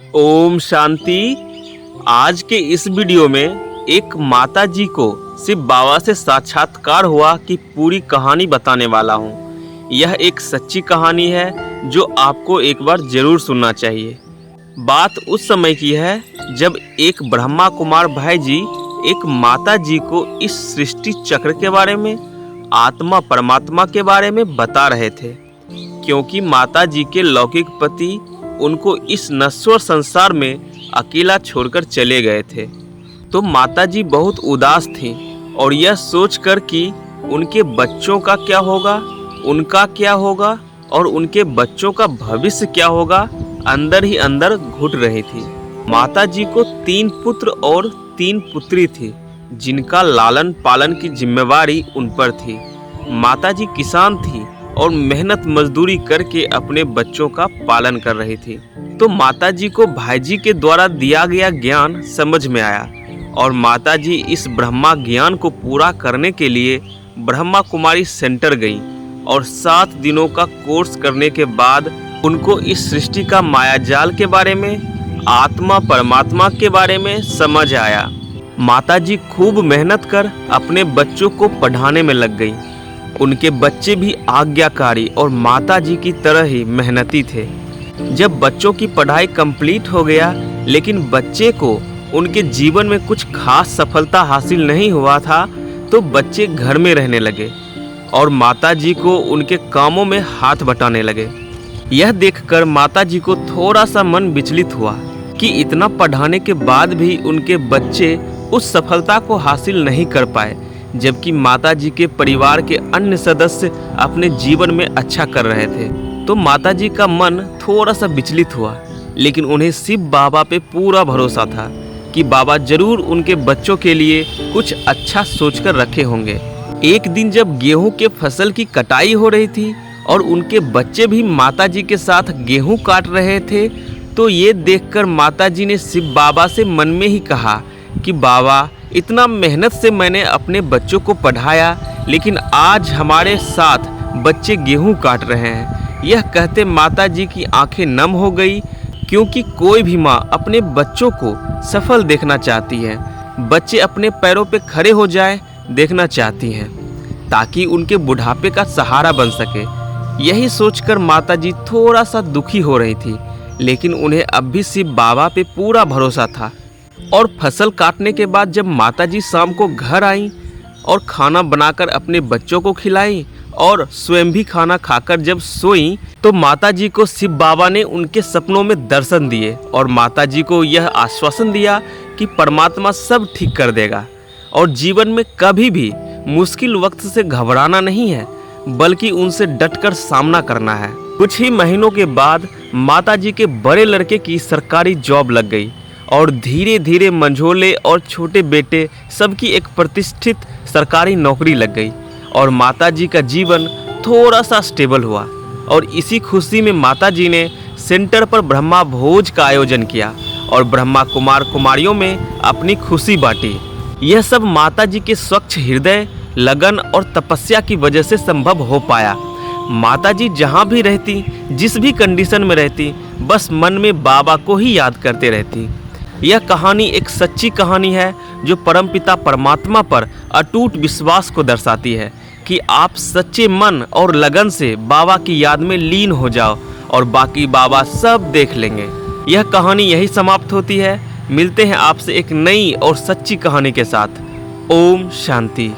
ओम शांति। आज के इस वीडियो में एक माता जी को शिव बाबा से साक्षात्कार हुआ कि पूरी कहानी बताने वाला हूँ। यह एक सच्ची कहानी है जो आपको एक बार जरूर सुनना चाहिए। बात उस समय की है जब एक ब्रह्मा कुमार भाई जी एक माता जी को इस सृष्टि चक्र के बारे में, आत्मा परमात्मा के बारे में बता रहे थे, क्योंकि माता जी के लौकिक पति उनको इस नश्वर संसार में अकेला छोड़कर चले गए थे। तो माता जी बहुत उदास थीं और यह सोचकर कि उनके बच्चों का क्या होगा, उनका क्या होगा और उनके बच्चों का भविष्य क्या होगा, अंदर ही अंदर घुट रही थी। माता जी को 3 पुत्र और 3 पुत्री थी, जिनका लालन पालन की जिम्मेवारी उन पर थी। माता जी किसान थी और मेहनत मजदूरी करके अपने बच्चों का पालन कर रही थी। तो माता जी को भाई जी के द्वारा दिया गया ज्ञान समझ में आया और माता जी इस ब्रह्मा ज्ञान को पूरा करने के लिए ब्रह्मा कुमारी सेंटर गई और 7 दिनों का कोर्स करने के बाद उनको इस सृष्टि का मायाजाल के बारे में, आत्मा परमात्मा के बारे में समझ आया। माता जी खूब मेहनत कर अपने बच्चों को पढ़ाने में लग गई। उनके बच्चे भी आज्ञाकारी और माता जी की तरह ही मेहनती थे। जब बच्चों की पढ़ाई कंप्लीट हो गया, लेकिन बच्चे को उनके जीवन में कुछ खास सफलता हासिल नहीं हुआ था, तो बच्चे घर में रहने लगे और माता जी को उनके कामों में हाथ बटाने लगे। यह देखकर माता जी को थोड़ा सा मन विचलित हुआ कि इतना पढ़ाने के बाद भी उनके बच्चे उस सफलता को हासिल नहीं कर पाए, जबकि माता जी के परिवार के अन्य सदस्य अपने जीवन में अच्छा कर रहे थे। तो माता जी का मन थोड़ा सा विचलित हुआ, लेकिन उन्हें शिव बाबा पे पूरा भरोसा था कि बाबा जरूर उनके बच्चों के लिए कुछ अच्छा सोचकर रखे होंगे। एक दिन जब गेहूं के फसल की कटाई हो रही थी और उनके बच्चे भी माता जी के साथ गेहूं काट रहे थे, तो ये देखकर माता जी ने शिव बाबा से मन में ही कहा कि बाबा, इतना मेहनत से मैंने अपने बच्चों को पढ़ाया, लेकिन आज हमारे साथ बच्चे गेहूं काट रहे हैं। यह कहते माता जी की आंखें नम हो गई, क्योंकि कोई भी माँ अपने बच्चों को सफल देखना चाहती है। बच्चे अपने पैरों पे खड़े हो जाए देखना चाहती हैं, ताकि उनके बुढ़ापे का सहारा बन सके। यही सोचकर माता जी थोड़ा सा दुखी हो रही थी, लेकिन उन्हें अब भी शिव बाबा पे पूरा भरोसा था। और फसल काटने के बाद जब माताजी शाम को घर आईं और खाना बनाकर अपने बच्चों को खिलाईं और स्वयं भी खाना खाकर जब सोईं, तो माताजी को शिव बाबा ने उनके सपनों में दर्शन दिए और माताजी को यह आश्वासन दिया कि परमात्मा सब ठीक कर देगा और जीवन में कभी भी मुश्किल वक्त से घबराना नहीं है, बल्कि उनसे डटकर सामना करना है। कुछ ही महीनों के बाद माताजी के बड़े लड़के की सरकारी जॉब लग गई और धीरे धीरे मंझोले और छोटे बेटे सबकी एक प्रतिष्ठित सरकारी नौकरी लग गई और माताजी का जीवन थोड़ा सा स्टेबल हुआ। और इसी खुशी में माताजी ने सेंटर पर ब्रह्मा भोज का आयोजन किया और ब्रह्मा कुमार कुमारियों में अपनी खुशी बांटी। यह सब माताजी के स्वच्छ हृदय, लगन और तपस्या की वजह से संभव हो पाया। माताजी जहाँ भी रहती, जिस भी कंडीशन में रहती, बस मन में बाबा को ही याद करते रहती। यह कहानी एक सच्ची कहानी है जो परमपिता परमात्मा पर अटूट विश्वास को दर्शाती है कि आप सच्चे मन और लगन से बाबा की याद में लीन हो जाओ और बाकी बाबा सब देख लेंगे। यह कहानी यही समाप्त होती है। मिलते हैं आपसे एक नई और सच्ची कहानी के साथ। ओम शांति।